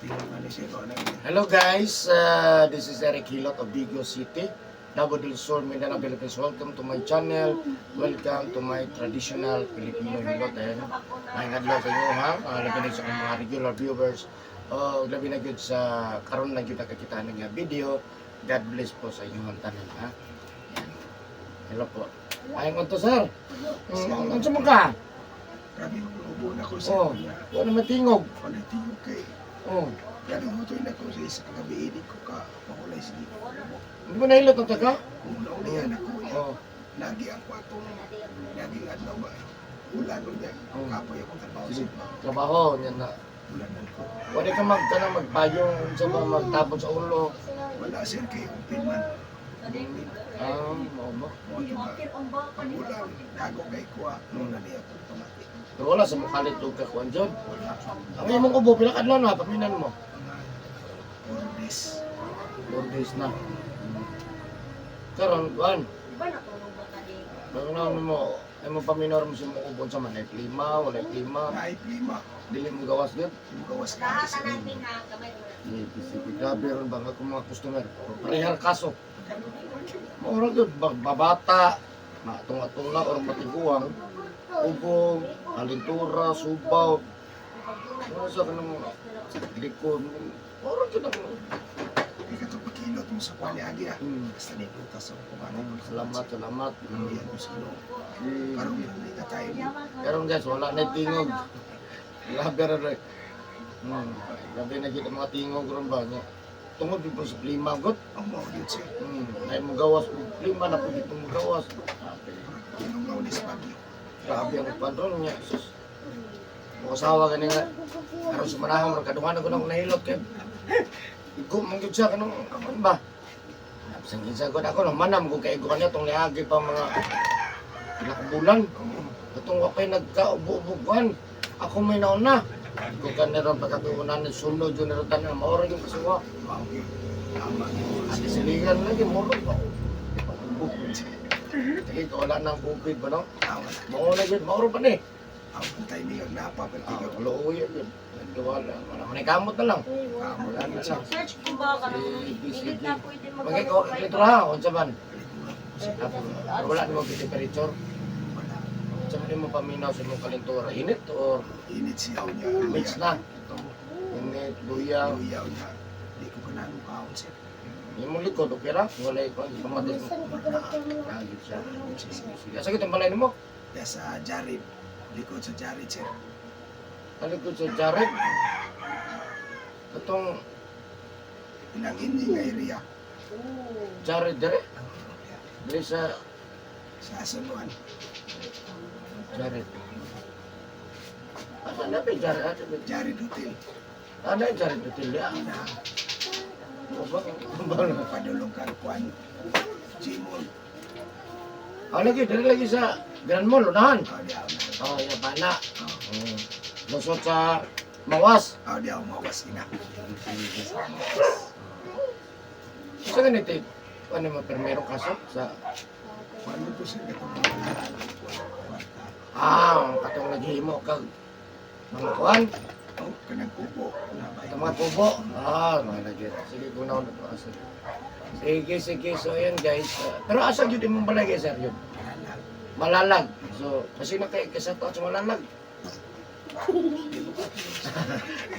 Hello guys, this is Eric Hilot of Vigo City, Davao del Sur, Mindanao, Philippines. Welcome to my channel. Welcome to my traditional Filipino Hilot. Ayan, may adlaw sa inyo ha. Labi na sa mga regular viewers. Labi na yun sa karon lang yun nakakita ng video. God bless po sa inyong tanan ha. Ayan. Hello po. Ayun ko to sir. Ano sa mo ka? Grabe yung ubo na ko sa Oh, wala matingog. Wala tingog kay. Oh, Grabe yung hutoy na ko sa isa kagabi ini ko ka makulay sa dito. hindi mo nahilot ang taga? Una-ulian ako ya. Oh, Lagi ang kwatong, lagi ang adlaw ba. Ulan nun yan. Oh. Kapoy akong trabaho sa sige. iba. Trabaho, yan na. Ulanan ko. Wala ka magpayong sa mga magtapon sa ulo. Wala sir kay Upin man. Oo mo. Pag ulan, nago kay kuha. Nung nani ako tumati. Pero wala sa mukalit o kakuan dyan. Wala. Ang imong ubo, pinakadlaw na, paminan mo. Mga 4 days. 4 days na. Karon, kuan. Bago mo, ay mo paminor mo sa mga ubo sa man. Ay klima, wala klima. Naay plima. Dili mo gawas dyan. Yung gawas ka sa inyo. Sige, grabe ron ba nga kung mga customer. Parehar kaso. Maura yun, babata, matunga-tunga, or matiguang. Ubong, alintura, subaw. Ano sa kanang likod. Maura yun ang... Hindi ka ito pagkilot mo sa kwali agi ah. Hmm. Basta nilutas ako kumanin. Salamat, salamat. Yan mo sa ilo. Parang hindi ka tayo mo. Pero guys, wala na tingog. Grabe rin. Grabe na kita mga tingog ron ba niya. Tungod din po sa klima, gut. Ang mga ulit siya. Ay mo gawas, klima na po dito mo gawas. Yung mga ulit sa bagyo. Grabe ang padron niya. Sus. Mga asawa kanina. Karon sa manahang ron, kadungan ako na nahilot kay. Igo man gyud siya kanang kaman ba. Absang kinsa ko ako nang manam ko kay igo kanya tong niagi pa mga ilang bulan. Katong wakay nagkaubo-ubugan. Ako may nauna. Ko kanira pagkatuunan ng sunod yun na tanan maura yung kasuwa. Wow, yun. Tama yun. At siligan lagi mura pa. Ito wala nang bukid ba no? Tama na. Mauna yun, maura pa ni. Ang pantay niyo, napapaltingin. Luuya yun. Nagduwala. Wala kamot na lang. Wala na lang. Search ko ba ka Sige. na pwede Magay ko, ito ha, unsa man. Wala mo kita temperature. Wala. Sa mo paminaw sa mong kalintura, init or Init siyaw niya. mix na. Ito. Init, luyaw. Luyaw niya. Hindi ko pa namin kaon siya. Yung mong likod, okay ra? Wala ikaw, pamatis mo. Kagit siya. Sige. Asa kitang balay mo? Kaya sa Jared. Likod sa Jared siya. Alikod sa Jared. Itong Ilang hindi nga area. Jared dire. Dire sa Sa Asaluan. Jared. Ano na ba yung Jared? Jared Hotel. Ano yung Jared Hotel ya? Na Ano padulong Kwan. Jimon. lagi? Dire lagi sa Grand Mall, unahan. Di ako na. Oh, yung bana. Lusot sa Mawas. Di ako mawas ina. Sa ganito, ano mo, permerong kaso sa... Paano po siya gatong katong naghihimo kag mga kuhan, Oh, kanang kubo. itong mga kubo. Malagyan. Sige, kunaw na ito. Sige. So, ayan guys. Pero asa yun yung balay guys, sir, yun? Malalag. So, kasi nakikisat sa malalag.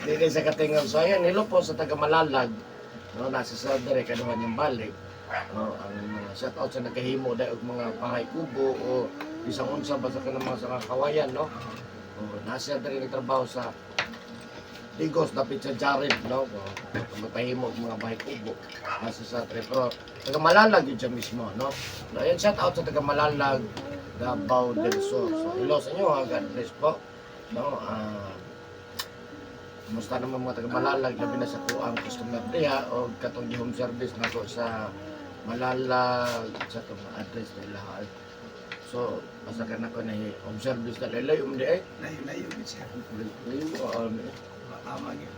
Hindi sa katingaw. So, ayan, nilo po sa taga Malalag. No, nasa sa dire kaduhan yung balik. No, ang mga shout out sa nagkahimo dahil mga bahay kubo o isang unsa ba sa kanang mga sa kawayan, no? O, nasa dire nagtrabaho sa Digos, dapit sa Jared, no? Magpahimo og mga bahay kubo. Nasa sa dire. Pero taga Malalag yun siya mismo, no? So, ayan, shout out sa taga Malalag, Davao del Sur. So, hello sa inyo, ha? God bless po. No, kumusta naman mga taga-Malalag, labi na sa kuang customer diha o katong home service na ko sa Malalag sa itong address na lahat. So, basta ka na ko na home service na lalayo mo di ay. Layo-layo din siya. Layo, Tama yun.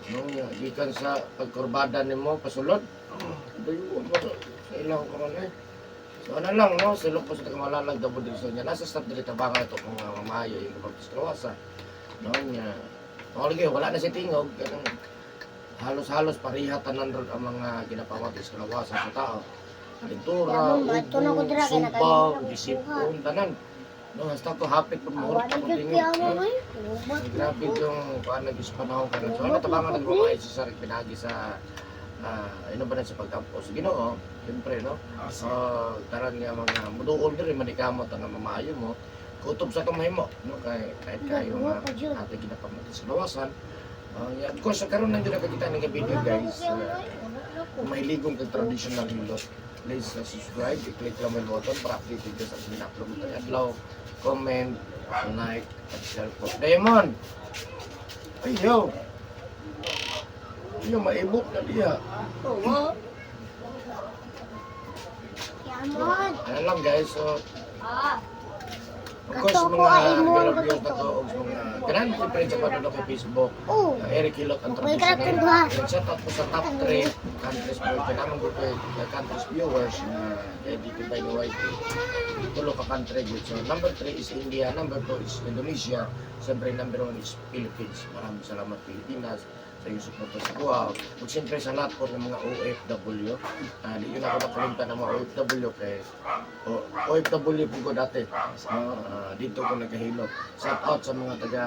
no, gikan sa pagkurbada ni mo, pasulod. Layo mo sa ilang ka man eh. So, ano lang, no, silog po sa taga-Malalag, Davao del Sur niya. Nasa stop dili tabangan ito kung mamahayo yung kapagpis kawasa. No, niya. Lagi, wala na si Tingog. halos-halos pariha tanan ron ang mga ginapamatis kalawasan sa tao. Kalintura, Yabang, bato na ko ubo, dira, kaya subaw, nakalimutan ko disipon, tanan. No, hasta ko hapit po Awa mahurot na ko jud din kaya mo yun. ay. Ubat na Grabe ko. yung paano gis panahon ka So ano tabangan ng mga isa sa pinagi sa ano ba na sa pagkampos. Ginoo, siyempre no. Sige. Taran nga mga muduol diri manikamot ang mamayo mo. Kutob sa tumahimo no kay kahit kayo nga ate ginapamatis sa bawasan. Yeah, of course, karon nang dira kita nga video guys. Kung mahiligong kag traditional hilot, please subscribe, i-click lang yung button para updated ka sa upload mo tayo. Adlaw, comment, like, at share po. Diamond! Ay, yo! Yo, maibok na diya. Oo. Yamon. Ano lang guys, so, of course, Kato ko, mga ay, mo, reviews na kato. to, o mga ganun siyempre sa panonood ko Facebook, Oo. Eric Hilot ang May karakter traditional. ba? Shout out po sa top 3 countries po. Kailangan po kayo, countries viewers na dito by the YT. Tulo ka country good. So, number 3 is India, number 2 is Indonesia, siyempre number 1 is Philippines. Maraming salamat Pilipinas sa iyong suporta sa Guaw. At siyempre sa lahat po ng mga OFW. Di yun ako nakalimta ng mga OFW kay OFW po ko dati. Dito ko nagkahilot. Shout out sa mga taga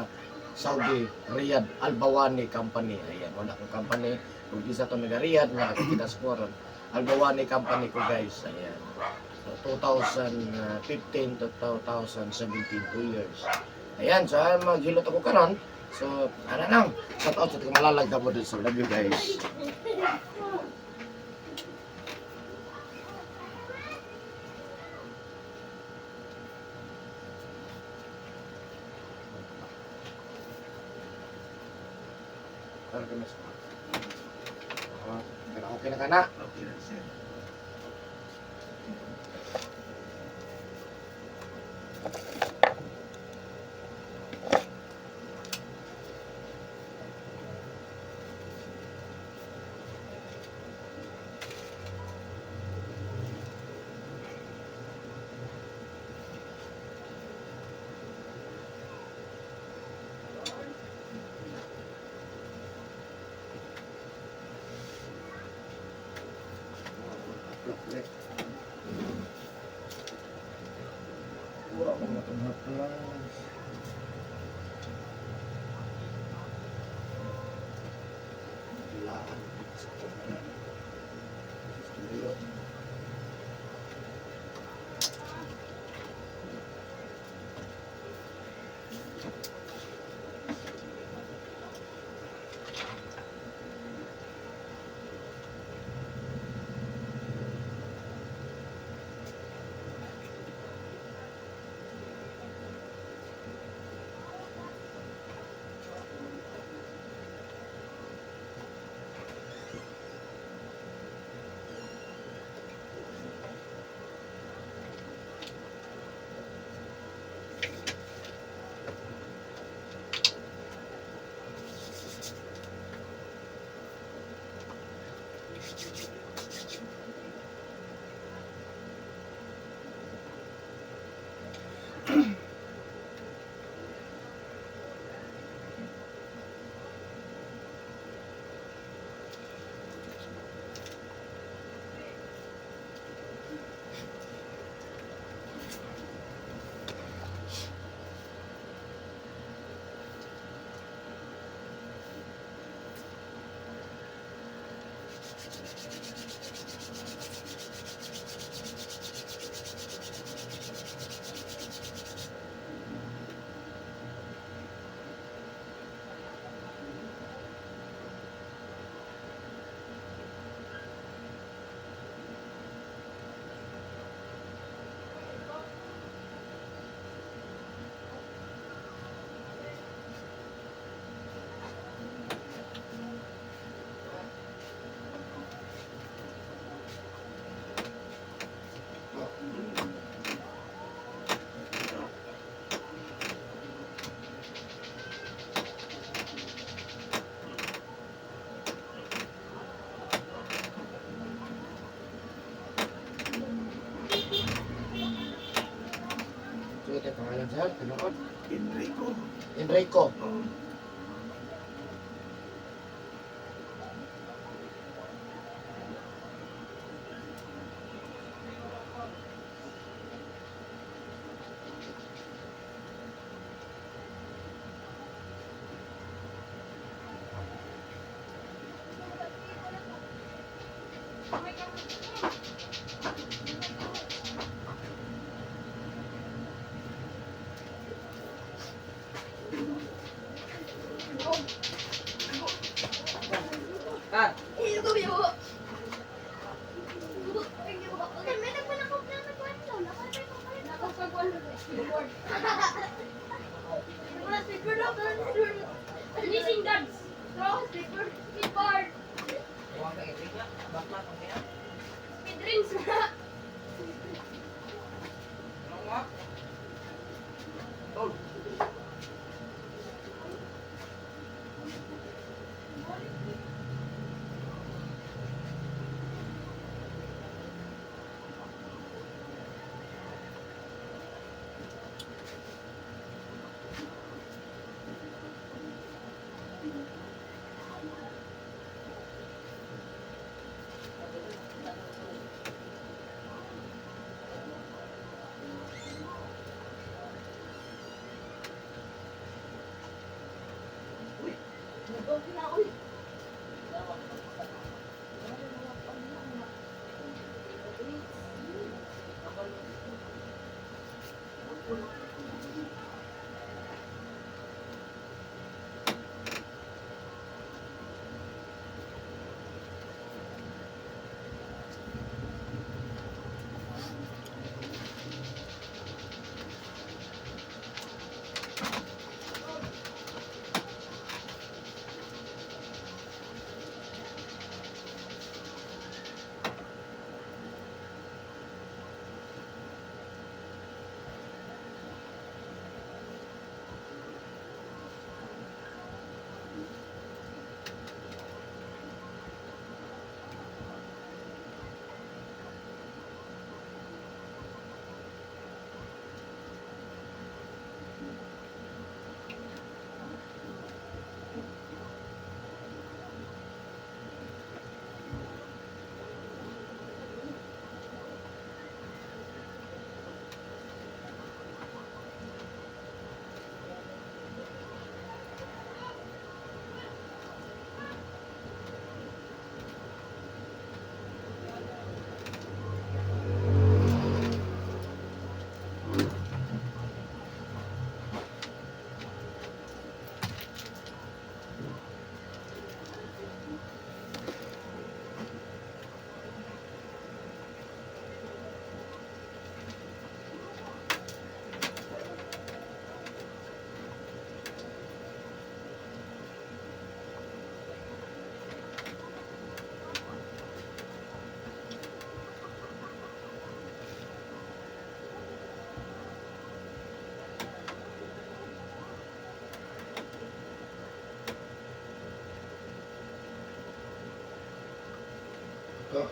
Saudi, Riyadh, Al-Bawani Company. Ayan, wala akong company. Kung isa to naga Riyadh, nakakita sa koron. Al-Bawani Company ko guys. Ayan. So, 2015 to 2017, 2 years. Ayan, so maghilot ako karon. So, ano nang, shout out sa taga Malalag na mo dun. So, love you guys. Ano ka mas? Okay na ka na. Okay na sir. Wow, matulog lang. Dilaan. Sige, pangalan sir, tinood. Enrico. Enrico. Oh, Ah, Missing dogs. No, speedboard. Speedboard. huwag ka itig na. Bakla kang kaya. Speed rings na. Ano nga? Tol. Oh.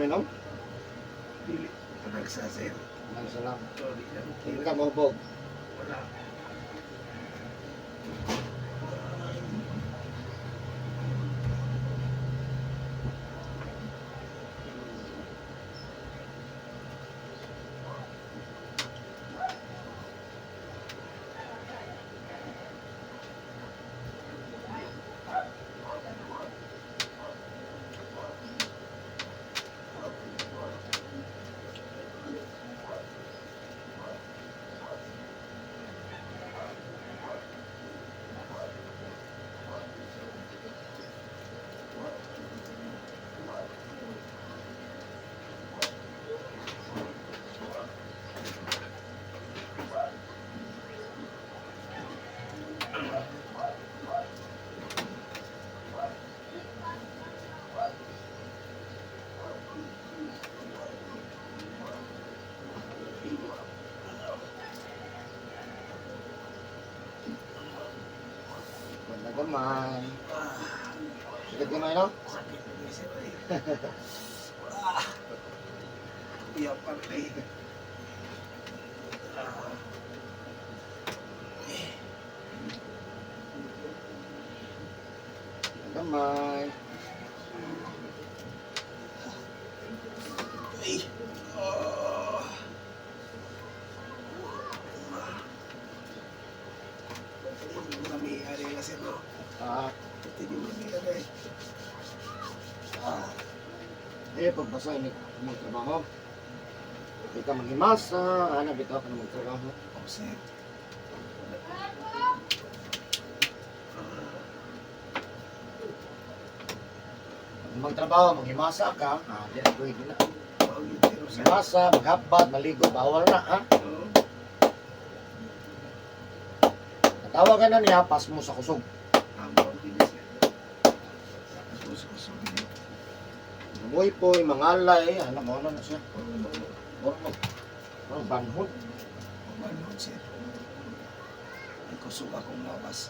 mainom? Dili. Nagsasir. Ang salam. Sorry. Hindi ka mahubog. Wala. Ganda gamay. Sakit gamay, no? Sakit na sir. Wala. Iya pa rin. Ganda gamay. Ay. Oh. Nami-ari na sir. Ah, Hindi nami-ari. pagbasa ini mo trabaho. Di ka maghimasa, ana bitaw ka na magtrabaho. Oh, sir. Kung magtrabaho, maghimasa ka, di na pwede na. Oh, yun, sir. Maghimasa, maghabat, maligo, bawal na, ha? Oh. Natawagan na niya, pas mo sa kusog. Tama din sir. Kusog-kusog din. Umuwi po, yung mga alay, alam mo na siya. Ang banhod. Manhod sir. Ay kusog akong labas.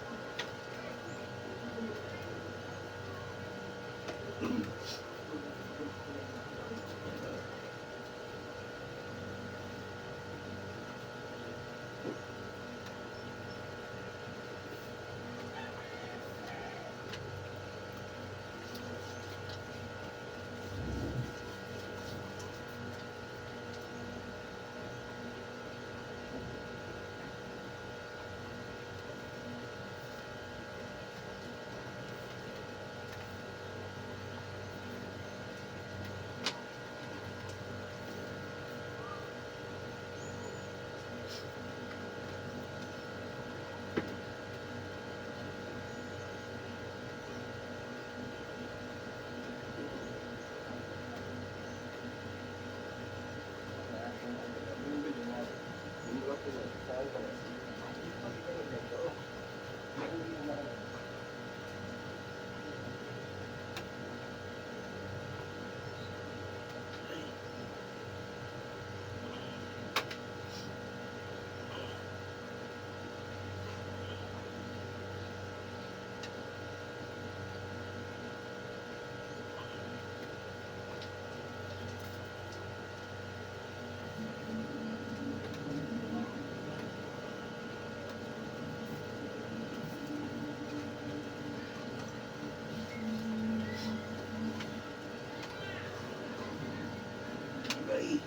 Ay.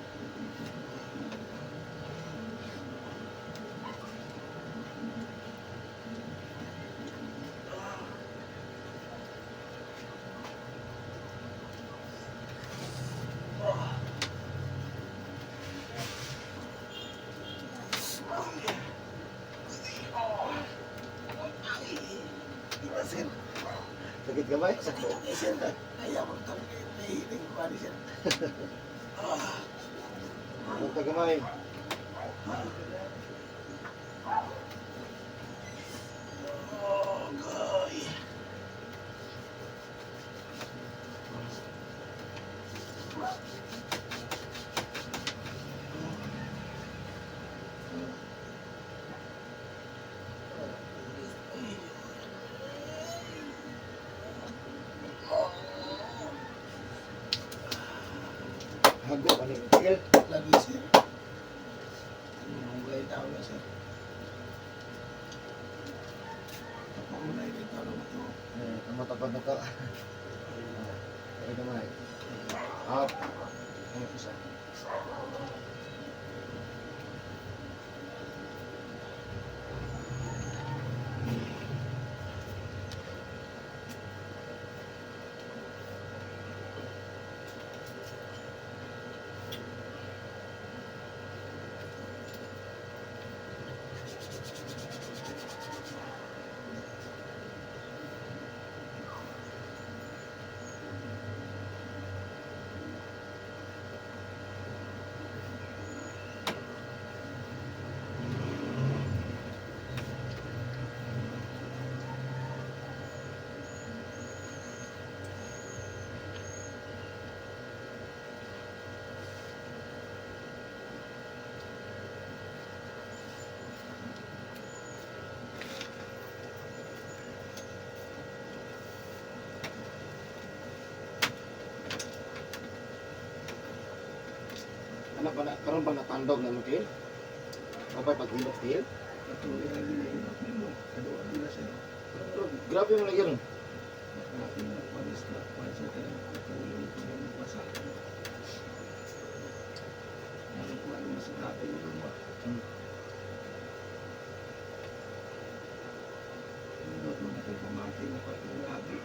Sir, Sakit ka ba? sakit ni sir. Ayaw mo talaga. Nahihiling ko ni sir. Huwag ka gamay. Oh, goy. na sir. Tapos mo na ito na ito. Namatapad na to. Ay naman. Up. Ano po siya? Ano ba na, karon ba natandog na mo kayo? Mabay pag-hilot kayo? Ito ilang ginahilot nilo. Kadua nila sir. Grabe mo na yun. Grabe na panis na panis sa tayo. Patuloy ko yung basa. Ano ko ano masagabi yung rumah. Hilot mo na kayo pamangkin na pati ng abi.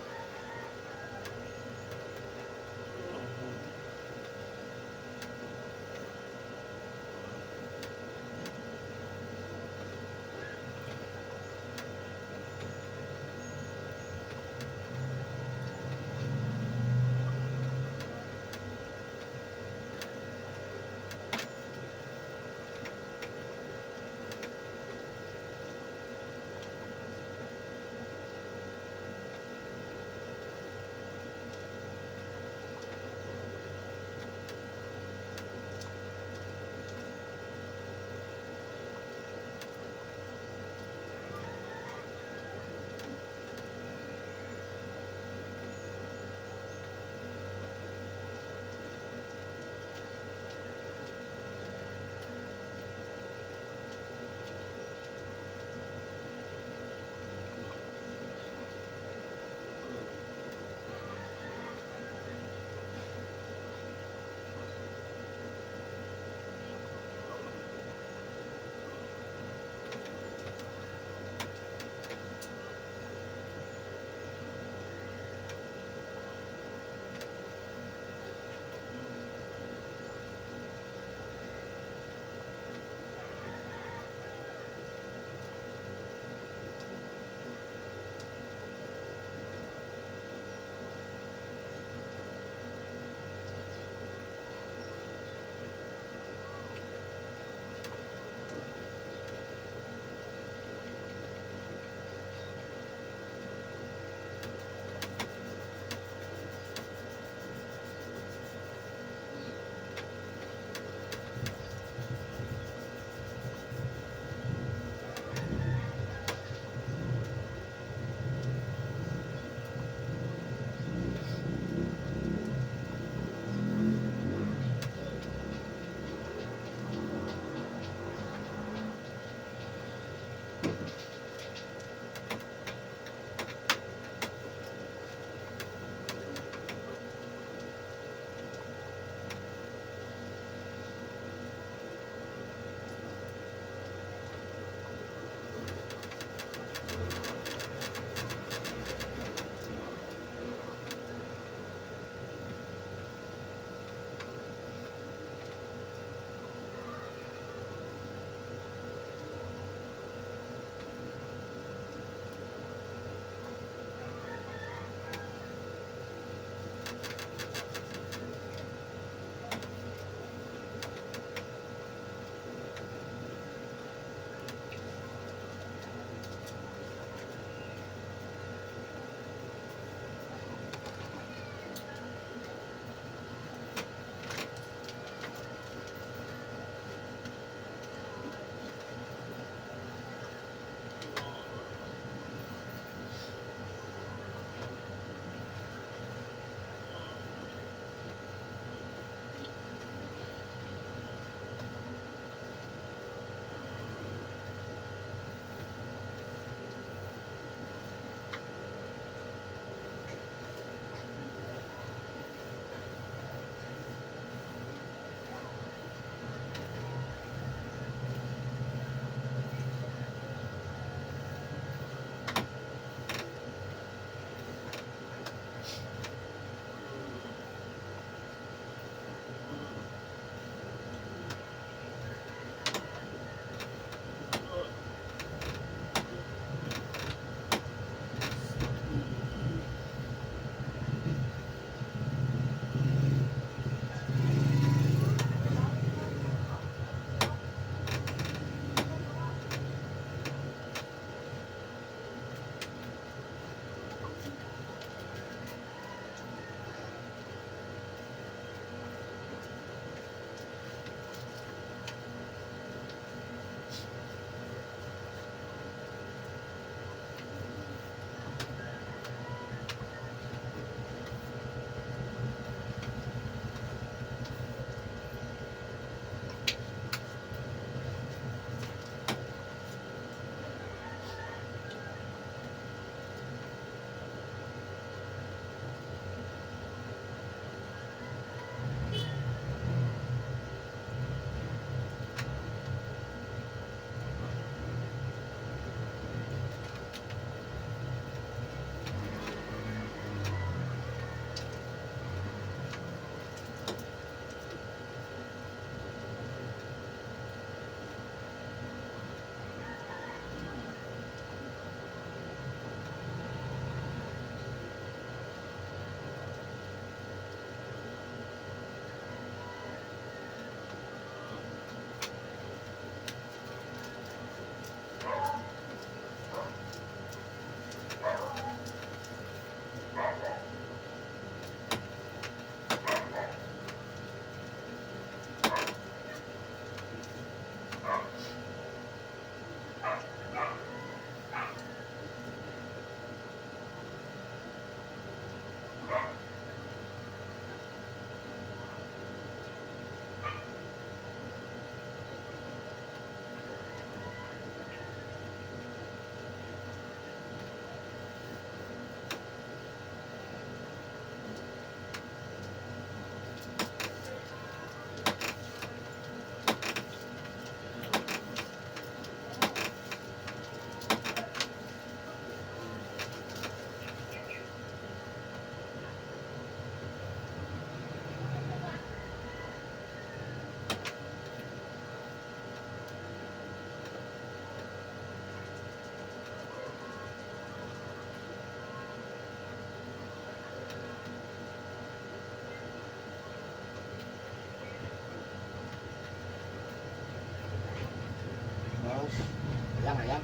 Tapos, ayan.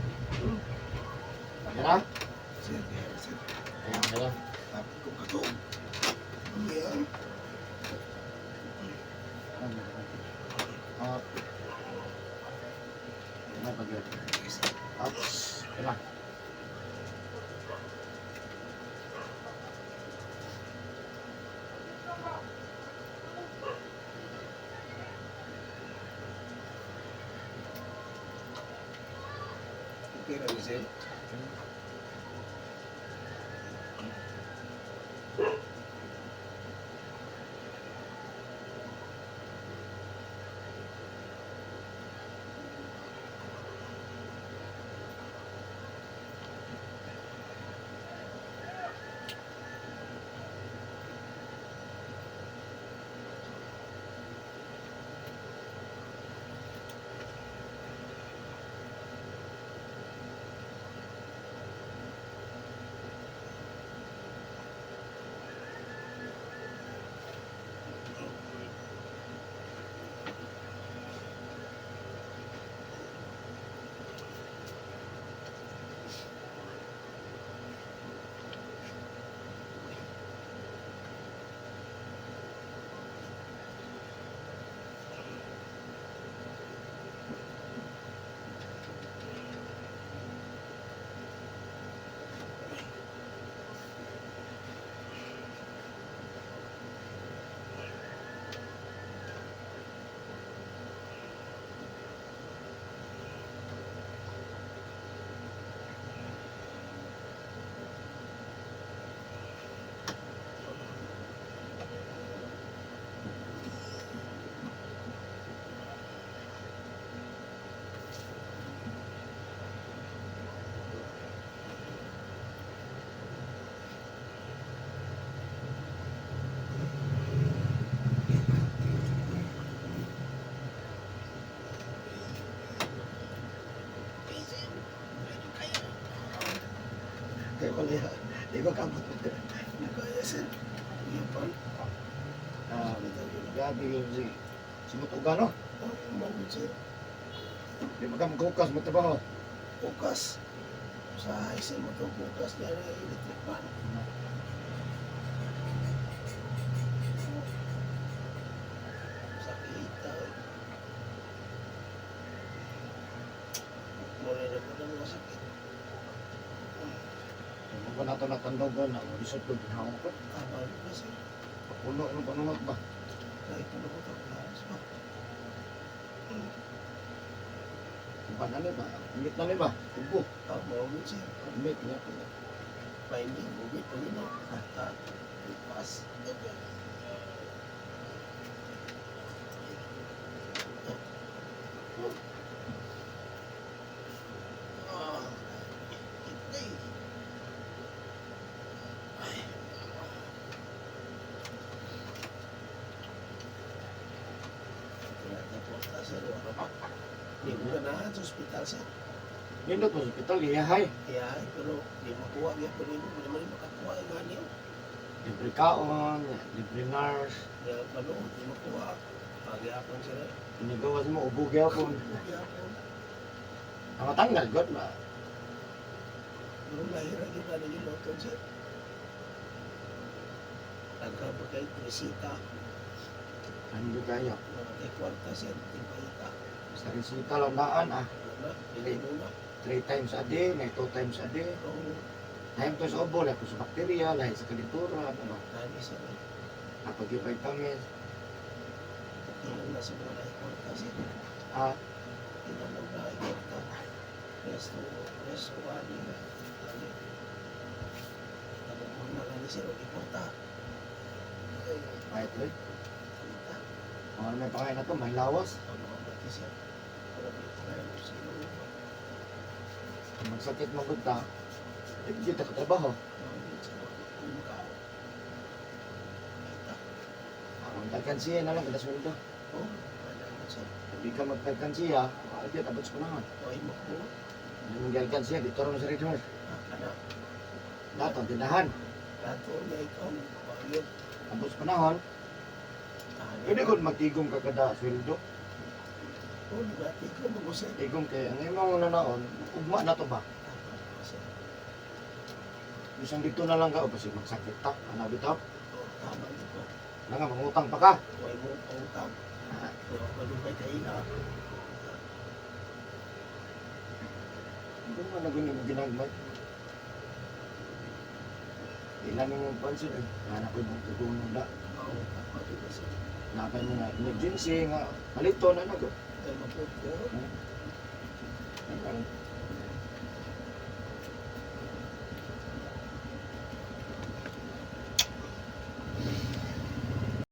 Yan. Sir, kaya sir. Ayan. Tapos ko katong. Yan. Up. Ayan, pag-yun. Tapos, ayan. Okay lang sir. Kaya pala yan. Di ba kamot mo ka? Hindi kaya sir. Yan pa. Gabi yun si Mutuga, no? Oh, mawag sir. Di ba ka magkukas mo trabaho? Bukas. Sa sir mo ito bukas niya na electric pan. Sakita. Muna na po na mga sakit. Ano ba nato natandogan na lisod ko ginhawa ko? Tama rin ba sir? Papuno, ano ba naman ba? Kahit ano ko ito. Lakas ba? Iba na ba? Umit na ba? Tubo. Tama rin sir. Umit niya. Finding bubit ko yun. Pas. Di mo ganahan sa ospital sir. Nindot mo sa hospital, iyahay. Kaya pero di makuha niya po rin mo. Di naman makakuha yung ganyo. Libre kaon, libre nurse. Kaya ano, di makuha. Pagyapon sila. Inigawas mo, ubugi ako. Pagyapon. Ang matanggal, God ba? Pero mahirap yung gano'n yung loton sir. Nagkabot kayo, resita. Ano kayo? Mga kwarta sir, tingkayita. Sa resita lang daan, Ano, hindi muna. 3 times a day, may 2 times a day. Oo, Time to sa obo, lahat sa bakterya, lahat sa kalitura, ano. nani sir. Kapag i-vitamins, Ilang na sa mga kwarta sir. ah, Ilang na kwarta. Resto, ani na. Ani. Tapos mo na lang ni sir, o kwarta. kahit rin. Kwarta. Ano may pakain na to, may lawas. Ang mga bati sir. Wala may pagkain mo sino. Magsakit mo gud ta, hindi kita katrabaho. Mga sir, kumakaw. Kita. Ang alkansiya na lang, kada sweldo. Oo, wala mo sir. Hindi ka magkalkansiya, agad abot sa panahon. Okay mo po. Yung alkansiya, dito rin sa Redmond. Anak. Lahat ang tindahan. Lato na ikaw. Pagyan. Abot sa panahon, pwede ko magtigong ka kada sweldo. O, nagati ko mo sir. Igom kay ang imong nanaon, ugma na to ba? Sir. Bisang dito na lang ka o kasi magsakit ta, ana bitaw. O, tama nito. Nga mangutang pa ka. Huwag mo pautang. Pero malugay kayo na. Hindi mo na ganyan ginagmay. Ilan yung pansin eh. Hanap ko yung tutunong na. Oo, tama dito sir. Napay mo na emergency nga. Malito na nag. Tayo magpupo. Ano?